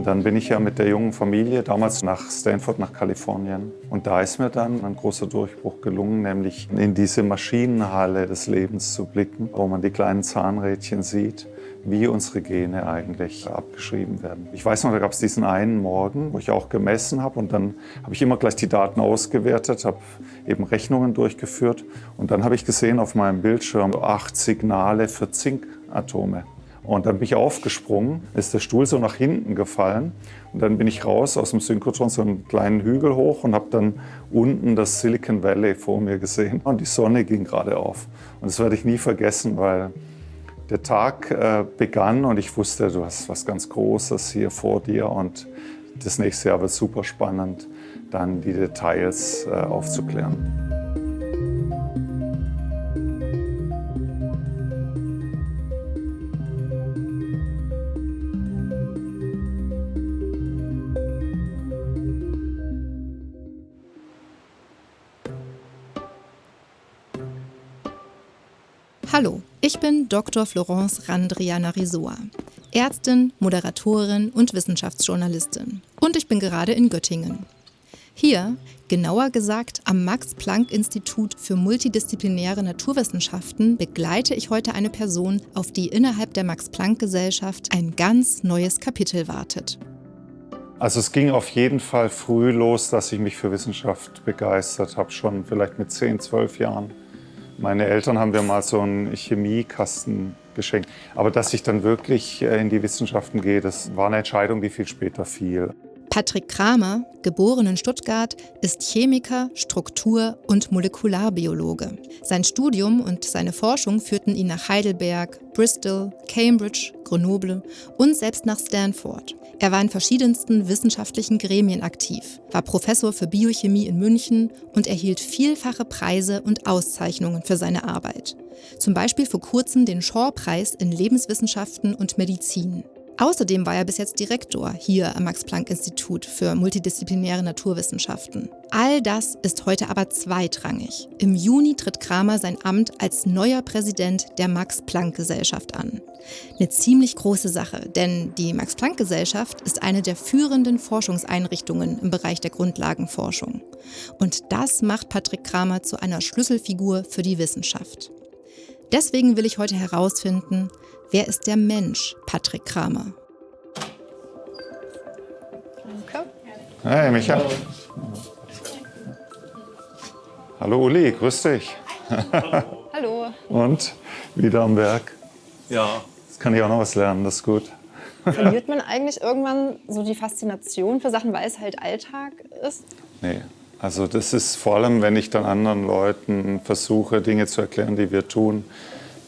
Dann bin ich ja mit der jungen Familie damals nach Stanford, nach Kalifornien. Und da ist mir dann ein großer Durchbruch gelungen, nämlich in diese Maschinenhalle des Lebens zu blicken, wo man die kleinen Zahnrädchen sieht, wie unsere Gene eigentlich abgeschrieben werden. Ich weiß noch, da gab es diesen einen Morgen, wo ich auch gemessen habe und dann habe ich immer gleich die Daten ausgewertet, habe eben Rechnungen durchgeführt und dann habe ich gesehen auf meinem Bildschirm 8 Signale für Zinkatome. Und dann bin ich aufgesprungen, ist der Stuhl so nach hinten gefallen und dann bin ich raus aus dem Synchrotron so einen kleinen Hügel hoch und habe dann unten das Silicon Valley vor mir gesehen und die Sonne ging gerade auf. Und das werde ich nie vergessen, weil der Tag begann und ich wusste, du hast was ganz Großes hier vor dir und das nächste Jahr wird super spannend, dann die Details aufzuklären. Hallo, ich bin Dr. Florence Randrianarisoa, Ärztin, Moderatorin und Wissenschaftsjournalistin. Und ich bin gerade in Göttingen. Hier, genauer gesagt am Max-Planck-Institut für multidisziplinäre Naturwissenschaften, begleite ich heute eine Person, auf die innerhalb der Max-Planck-Gesellschaft ein ganz neues Kapitel wartet. Also es ging auf jeden Fall früh los, dass ich mich für Wissenschaft begeistert habe, schon vielleicht mit 10, 12 Jahren. Meine Eltern haben mir mal so einen Chemiekasten geschenkt. Aber dass ich dann wirklich in die Wissenschaften gehe, das war eine Entscheidung, die viel später fiel. Patrick Kramer, geboren in Stuttgart, ist Chemiker, Struktur- und Molekularbiologe. Sein Studium und seine Forschung führten ihn nach Heidelberg, Bristol, Cambridge, Grenoble und selbst nach Stanford. Er war in verschiedensten wissenschaftlichen Gremien aktiv, war Professor für Biochemie in München und erhielt vielfache Preise und Auszeichnungen für seine Arbeit. Zum Beispiel vor kurzem den Shaw-Preis in Lebenswissenschaften und Medizin. Außerdem war er bis jetzt Direktor hier am Max-Planck-Institut für multidisziplinäre Naturwissenschaften. All das ist heute aber zweitrangig. Im Juni tritt Kramer sein Amt als neuer Präsident der Max-Planck-Gesellschaft an. Eine ziemlich große Sache, denn die Max-Planck-Gesellschaft ist eine der führenden Forschungseinrichtungen im Bereich der Grundlagenforschung. Und das macht Patrick Kramer zu einer Schlüsselfigur für die Wissenschaft. Deswegen will ich heute herausfinden, wer ist der Mensch Patrick Kramer? Danke. Hey Micha. Hallo Uli, grüß dich. Hallo. Und, wieder am Werk? Ja. Jetzt kann ich auch noch was lernen, das ist gut. Verliert man eigentlich irgendwann so die Faszination für Sachen, weil es halt Alltag ist? Nee, also das ist vor allem, wenn ich dann anderen Leuten versuche, Dinge zu erklären, die wir tun,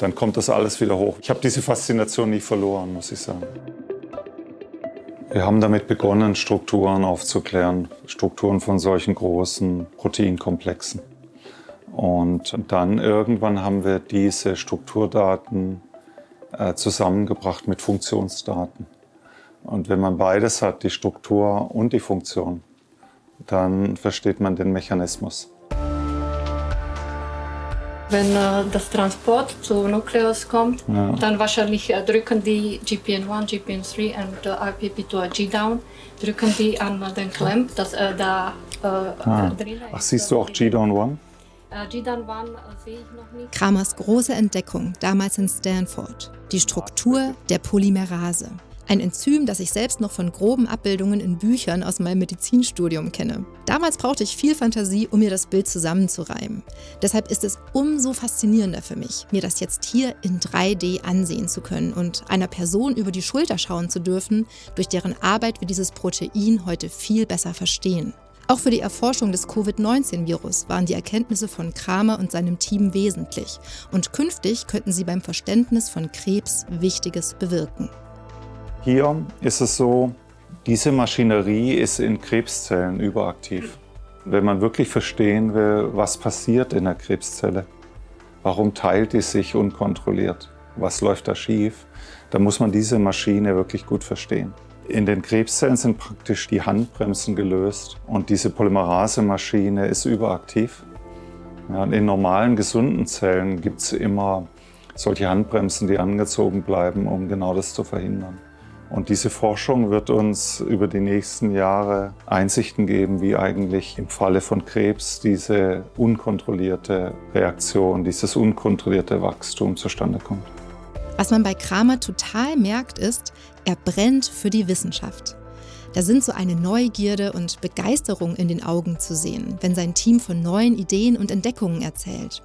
dann kommt das alles wieder hoch. Ich habe diese Faszination nie verloren, muss ich sagen. Wir haben damit begonnen, Strukturen aufzuklären, Strukturen von solchen großen Proteinkomplexen. Und dann irgendwann haben wir diese Strukturdaten zusammengebracht mit Funktionsdaten. Und wenn man beides hat, die Struktur und die Funktion, dann versteht man den Mechanismus. Wenn das Transport zu Nukleus kommt, dann wahrscheinlich drücken die GPN1, GPN3 und RPP2 G-Down, drücken die an den Clamp, dass da drin ist. Ach, siehst du auch G-Down 1? G-Down 1 sehe ich noch nicht. Kramers große Entdeckung damals in Stanford, die Struktur der Polymerase. Ein Enzym, das ich selbst noch von groben Abbildungen in Büchern aus meinem Medizinstudium kenne. Damals brauchte ich viel Fantasie, um mir das Bild zusammenzureimen. Deshalb ist es umso faszinierender für mich, mir das jetzt hier in 3D ansehen zu können und einer Person über die Schulter schauen zu dürfen, durch deren Arbeit wir dieses Protein heute viel besser verstehen. Auch für die Erforschung des Covid-19-Virus waren die Erkenntnisse von Kramer und seinem Team wesentlich. Und künftig könnten sie beim Verständnis von Krebs Wichtiges bewirken. Hier ist es so, diese Maschinerie ist in Krebszellen überaktiv. Wenn man wirklich verstehen will, was passiert in der Krebszelle, warum teilt die sich unkontrolliert, was läuft da schief, dann muss man diese Maschine wirklich gut verstehen. In den Krebszellen sind praktisch die Handbremsen gelöst und diese Polymerase-Maschine ist überaktiv. Ja, und in normalen, gesunden Zellen gibt es immer solche Handbremsen, die angezogen bleiben, um genau das zu verhindern. Und diese Forschung wird uns über die nächsten Jahre Einsichten geben, wie eigentlich im Falle von Krebs diese unkontrollierte Reaktion, dieses unkontrollierte Wachstum zustande kommt. Was man bei Kramer total merkt, ist, er brennt für die Wissenschaft. Da sind so eine Neugierde und Begeisterung in den Augen zu sehen, wenn sein Team von neuen Ideen und Entdeckungen erzählt.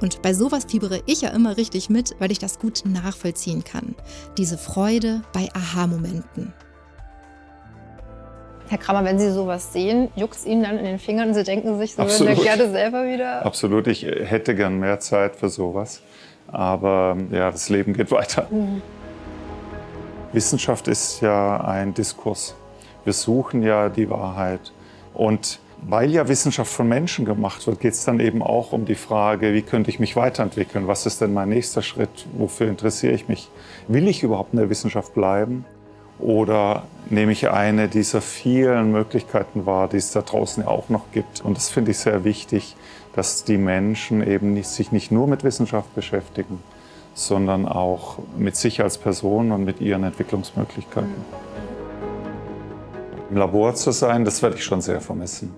Und bei sowas fiebere ich ja immer richtig mit, weil ich das gut nachvollziehen kann. Diese Freude bei Aha-Momenten. Herr Kramer, wenn Sie sowas sehen, juckt es Ihnen dann in den Fingern und Sie denken sich, Sie würden Absolut. ja gerne selber wieder... Absolut, ich hätte gern mehr Zeit für sowas. Aber ja, das Leben geht weiter. Wissenschaft ist ja ein Diskurs. Wir suchen ja die Wahrheit. Und weil ja Wissenschaft von Menschen gemacht wird, geht es dann eben auch um die Frage, wie könnte ich mich weiterentwickeln? Was ist denn mein nächster Schritt? Wofür interessiere ich mich? Will ich überhaupt in der Wissenschaft bleiben? Oder nehme ich eine dieser vielen Möglichkeiten wahr, die es da draußen ja auch noch gibt? Und das finde ich sehr wichtig, dass die Menschen eben sich nicht nur mit Wissenschaft beschäftigen, sondern auch mit sich als Person und mit ihren Entwicklungsmöglichkeiten. Im Labor zu sein, das werde ich schon sehr vermissen.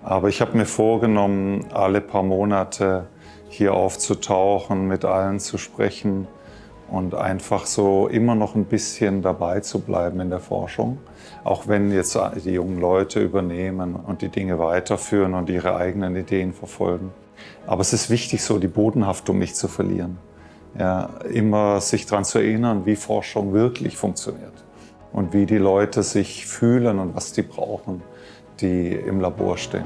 Aber ich habe mir vorgenommen, alle paar Monate hier aufzutauchen, mit allen zu sprechen und einfach so immer noch ein bisschen dabei zu bleiben in der Forschung. Auch wenn jetzt die jungen Leute übernehmen und die Dinge weiterführen und ihre eigenen Ideen verfolgen. Aber es ist wichtig, so die Bodenhaftung nicht zu verlieren. Ja, immer sich daran zu erinnern, wie Forschung wirklich funktioniert und wie die Leute sich fühlen und was die brauchen, die im Labor stehen.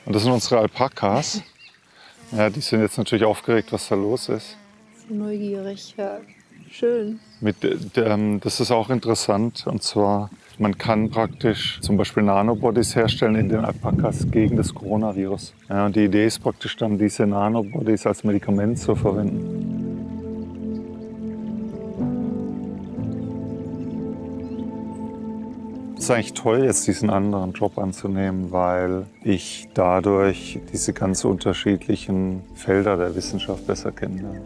Und das sind unsere Alpakas. Ja, die sind jetzt natürlich aufgeregt, was da los ist. Neugierig, ja. Schön. Das ist auch interessant. Und zwar, man kann praktisch zum Beispiel Nanobodies herstellen in den Alpakas gegen das Coronavirus. Ja, und die Idee ist praktisch dann, diese Nanobodies als Medikament zu verwenden. Es ist eigentlich toll, jetzt diesen anderen Job anzunehmen, weil ich dadurch diese ganz unterschiedlichen Felder der Wissenschaft besser kennenlerne.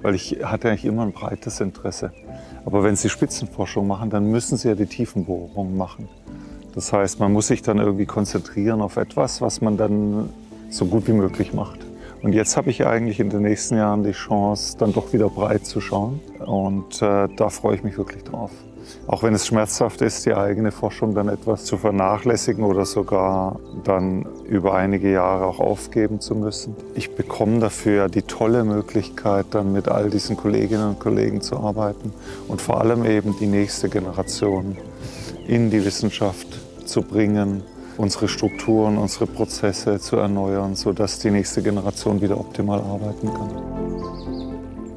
Weil ich hatte eigentlich immer ein breites Interesse. Aber wenn Sie Spitzenforschung machen, dann müssen Sie ja die Tiefenbohrungen machen. Das heißt, man muss sich dann irgendwie konzentrieren auf etwas, was man dann so gut wie möglich macht. Und jetzt habe ich eigentlich in den nächsten Jahren die Chance, dann doch wieder breit zu schauen. Und da freue ich mich wirklich drauf. Auch wenn es schmerzhaft ist, die eigene Forschung dann etwas zu vernachlässigen oder sogar dann über einige Jahre auch aufgeben zu müssen. Ich bekomme dafür die tolle Möglichkeit, dann mit all diesen Kolleginnen und Kollegen zu arbeiten und vor allem eben die nächste Generation in die Wissenschaft zu bringen, unsere Strukturen, unsere Prozesse zu erneuern, sodass die nächste Generation wieder optimal arbeiten kann.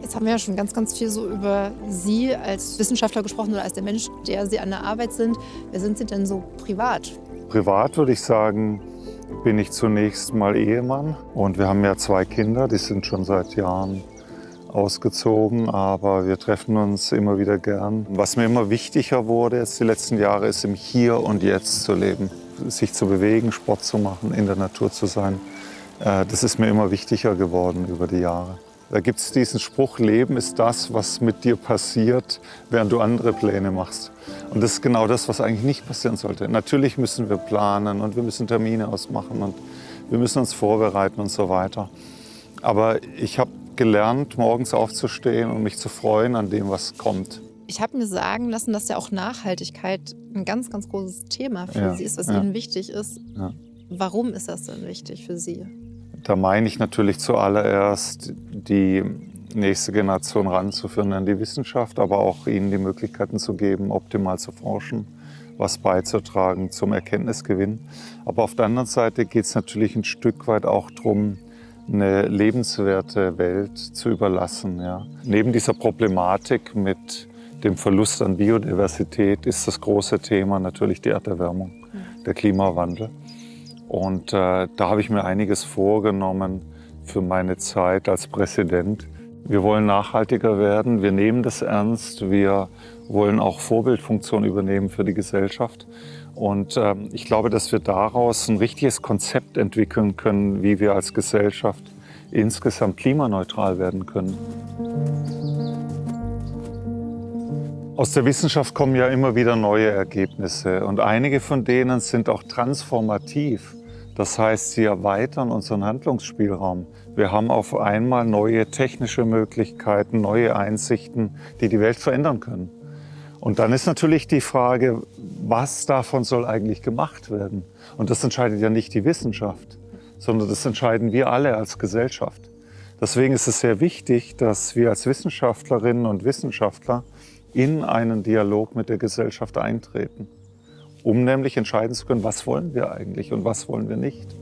Jetzt haben wir ja schon ganz viel so über Sie als Wissenschaftler gesprochen oder als der Mensch, der Sie an der Arbeit sind. Wer sind Sie denn so privat? Privat würde ich sagen, bin ich zunächst mal Ehemann. Und wir haben ja 2 Kinder, die sind schon seit Jahren ausgezogen, aber wir treffen uns immer wieder gern. Was mir immer wichtiger wurde jetzt die letzten Jahre, ist im Hier und Jetzt zu leben. Sich zu bewegen, Sport zu machen, in der Natur zu sein. Das ist mir immer wichtiger geworden über die Jahre. Da gibt es diesen Spruch, Leben ist das, was mit dir passiert, während du andere Pläne machst. Und das ist genau das, was eigentlich nicht passieren sollte. Natürlich müssen wir planen und wir müssen Termine ausmachen und wir müssen uns vorbereiten und so weiter. Aber ich habe gelernt, morgens aufzustehen und mich zu freuen an dem, was kommt. Ich habe mir sagen lassen, dass ja auch Nachhaltigkeit ein ganz großes Thema für Sie ist, was Ihnen wichtig ist. Ja. Warum ist das denn wichtig für Sie? Da meine ich natürlich zuallererst, die nächste Generation ranzuführen an die Wissenschaft, aber auch ihnen die Möglichkeiten zu geben, optimal zu forschen, was beizutragen zum Erkenntnisgewinn. Aber auf der anderen Seite geht es natürlich ein Stück weit auch darum, eine lebenswerte Welt zu überlassen. Ja. Neben dieser Problematik mit dem Verlust an Biodiversität ist das große Thema natürlich die Erderwärmung, der Klimawandel. Und da habe ich mir einiges vorgenommen für meine Zeit als Präsident. Wir wollen nachhaltiger werden, wir nehmen das ernst, wir wollen auch Vorbildfunktion übernehmen für die Gesellschaft. Und ich glaube, dass wir daraus ein richtiges Konzept entwickeln können, wie wir als Gesellschaft insgesamt klimaneutral werden können. Aus der Wissenschaft kommen ja immer wieder neue Ergebnisse und einige von denen sind auch transformativ. Das heißt, sie erweitern unseren Handlungsspielraum. Wir haben auf einmal neue technische Möglichkeiten, neue Einsichten, die die Welt verändern können. Und dann ist natürlich die Frage, was davon soll eigentlich gemacht werden? Und das entscheidet ja nicht die Wissenschaft, sondern das entscheiden wir alle als Gesellschaft. Deswegen ist es sehr wichtig, dass wir als Wissenschaftlerinnen und Wissenschaftler in einen Dialog mit der Gesellschaft eintreten, um nämlich entscheiden zu können, was wollen wir eigentlich und was wollen wir nicht.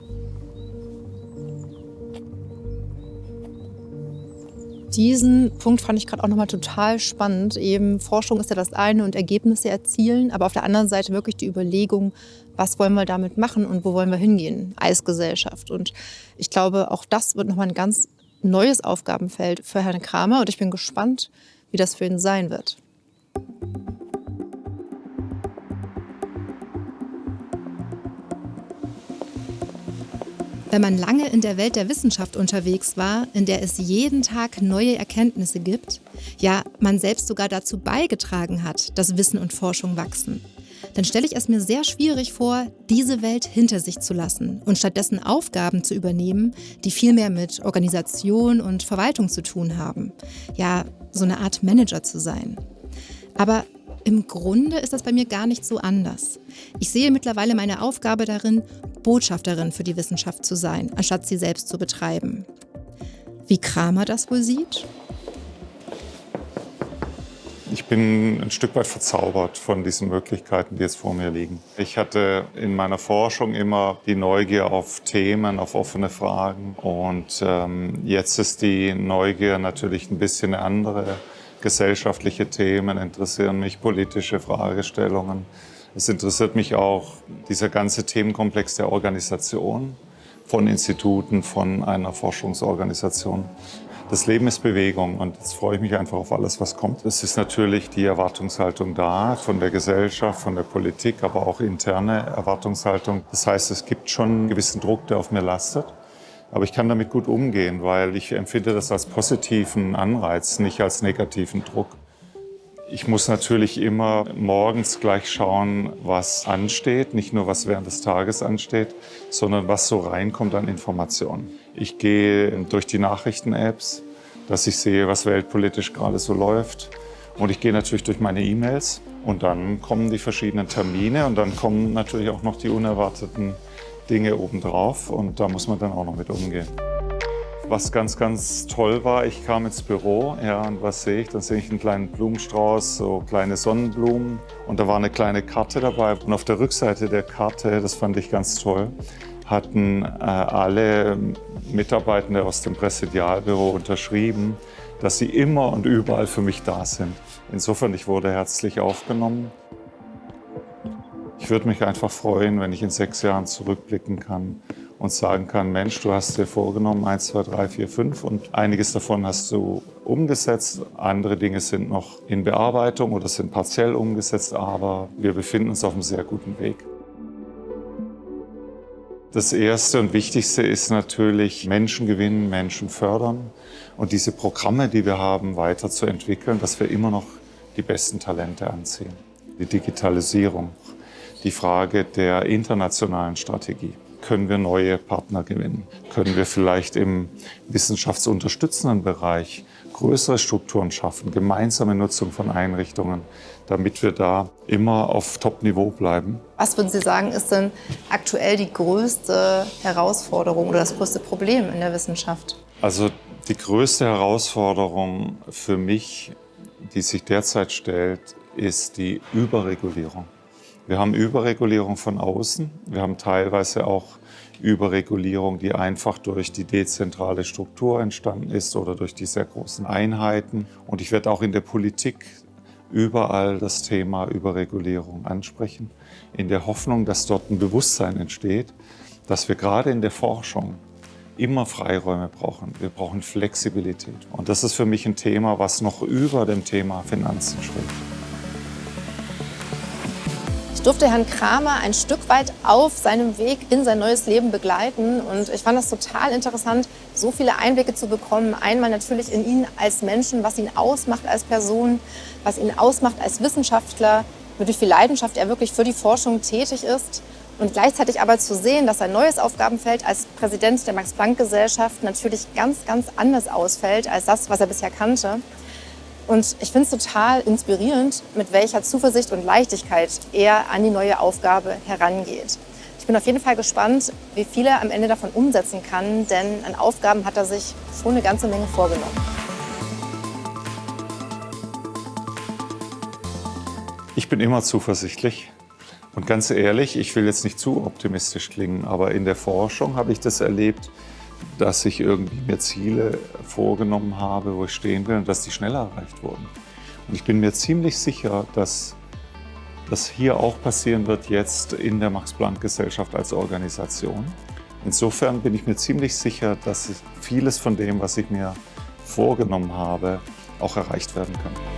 Diesen Punkt fand ich gerade auch nochmal total spannend. Eben Forschung ist ja das eine und Ergebnisse erzielen, aber auf der anderen Seite wirklich die Überlegung, was wollen wir damit machen und wo wollen wir hingehen als Gesellschaft. Und ich glaube, auch das wird nochmal ein ganz neues Aufgabenfeld für Herrn Kramer und ich bin gespannt, wie das für ihn sein wird. Wenn man lange in der Welt der Wissenschaft unterwegs war, in der es jeden Tag neue Erkenntnisse gibt, ja, man selbst sogar dazu beigetragen hat, dass Wissen und Forschung wachsen, dann stelle ich es mir sehr schwierig vor, diese Welt hinter sich zu lassen und stattdessen Aufgaben zu übernehmen, die viel mehr mit Organisation und Verwaltung zu tun haben. Ja, so eine Art Manager zu sein. Aber im Grunde ist das bei mir gar nicht so anders. Ich sehe mittlerweile meine Aufgabe darin, Botschafterin für die Wissenschaft zu sein, anstatt sie selbst zu betreiben. Wie Kramer das wohl sieht? Ich bin ein Stück weit verzaubert von diesen Möglichkeiten, die jetzt vor mir liegen. Ich hatte in meiner Forschung immer die Neugier auf Themen, auf offene Fragen. Und jetzt ist die Neugier natürlich ein bisschen eine andere. Gesellschaftliche Themen interessieren mich, politische Fragestellungen. Es interessiert mich auch dieser ganze Themenkomplex der Organisation von Instituten, von einer Forschungsorganisation. Das Leben ist Bewegung und jetzt freue ich mich einfach auf alles, was kommt. Es ist natürlich die Erwartungshaltung da von der Gesellschaft, von der Politik, aber auch interne Erwartungshaltung. Das heißt, es gibt schon einen gewissen Druck, der auf mir lastet. Aber ich kann damit gut umgehen, weil ich empfinde das als positiven Anreiz, nicht als negativen Druck. Ich muss natürlich immer morgens gleich schauen, was ansteht, nicht nur was während des Tages ansteht, sondern was so reinkommt an Informationen. Ich gehe durch die Nachrichten-Apps, dass ich sehe, was weltpolitisch gerade so läuft. Und ich gehe natürlich durch meine E-Mails und dann kommen die verschiedenen Termine und dann kommen natürlich auch noch die unerwarteten Dinge obendrauf und da muss man dann auch noch mit umgehen. Was ganz, ganz toll war, ich kam ins Büro, ja, und was sehe ich? Dann sehe ich einen kleinen Blumenstrauß, so kleine Sonnenblumen und da war eine kleine Karte dabei. Und auf der Rückseite der Karte, das fand ich ganz toll, hatten alle Mitarbeitende aus dem Präsidialbüro unterschrieben, dass sie immer und überall für mich da sind. Insofern, ich wurde herzlich aufgenommen. Ich würde mich einfach freuen, wenn ich in 6 Jahren zurückblicken kann und sagen kann, Mensch, du hast dir vorgenommen 1, 2, 3, 4, 5 und einiges davon hast du umgesetzt. Andere Dinge sind noch in Bearbeitung oder sind partiell umgesetzt, aber wir befinden uns auf einem sehr guten Weg. Das Erste und Wichtigste ist natürlich Menschen gewinnen, Menschen fördern und diese Programme, die wir haben, weiterzuentwickeln, dass wir immer noch die besten Talente anziehen. Die Digitalisierung, die Frage der internationalen Strategie. Können wir neue Partner gewinnen? Können wir vielleicht im wissenschaftsunterstützenden Bereich größere Strukturen schaffen, gemeinsame Nutzung von Einrichtungen, damit wir da immer auf Top-Niveau bleiben? Was würden Sie sagen, ist denn aktuell die größte Herausforderung oder das größte Problem in der Wissenschaft? Also die größte Herausforderung für mich, die sich derzeit stellt, ist die Überregulierung. Wir haben Überregulierung von außen. Wir haben teilweise auch Überregulierung, die einfach durch die dezentrale Struktur entstanden ist oder durch die sehr großen Einheiten. Und ich werde auch in der Politik überall das Thema Überregulierung ansprechen, in der Hoffnung, dass dort ein Bewusstsein entsteht, dass wir gerade in der Forschung immer Freiräume brauchen. Wir brauchen Flexibilität. Und das ist für mich ein Thema, was noch über dem Thema Finanzen steht. Ich durfte Herrn Kramer ein Stück weit auf seinem Weg in sein neues Leben begleiten. Und ich fand das total interessant, so viele Einblicke zu bekommen. Einmal natürlich in ihn als Menschen, was ihn ausmacht als Person, was ihn ausmacht als Wissenschaftler, mit wie viel Leidenschaft er wirklich für die Forschung tätig ist. Und gleichzeitig aber zu sehen, dass sein neues Aufgabenfeld als Präsident der Max-Planck-Gesellschaft natürlich ganz, ganz anders ausfällt als das, was er bisher kannte. Und ich finde es total inspirierend, mit welcher Zuversicht und Leichtigkeit er an die neue Aufgabe herangeht. Ich bin auf jeden Fall gespannt, wie viel er am Ende davon umsetzen kann, denn an Aufgaben hat er sich schon eine ganze Menge vorgenommen. Ich bin immer zuversichtlich. Und ganz ehrlich, ich will jetzt nicht zu optimistisch klingen, aber in der Forschung habe ich das erlebt, dass ich irgendwie mir Ziele vorgenommen habe, wo ich stehen will und dass die schneller erreicht wurden. Und ich bin mir ziemlich sicher, dass das hier auch passieren wird jetzt in der Max-Planck-Gesellschaft als Organisation. Insofern bin ich mir ziemlich sicher, dass vieles von dem, was ich mir vorgenommen habe, auch erreicht werden kann.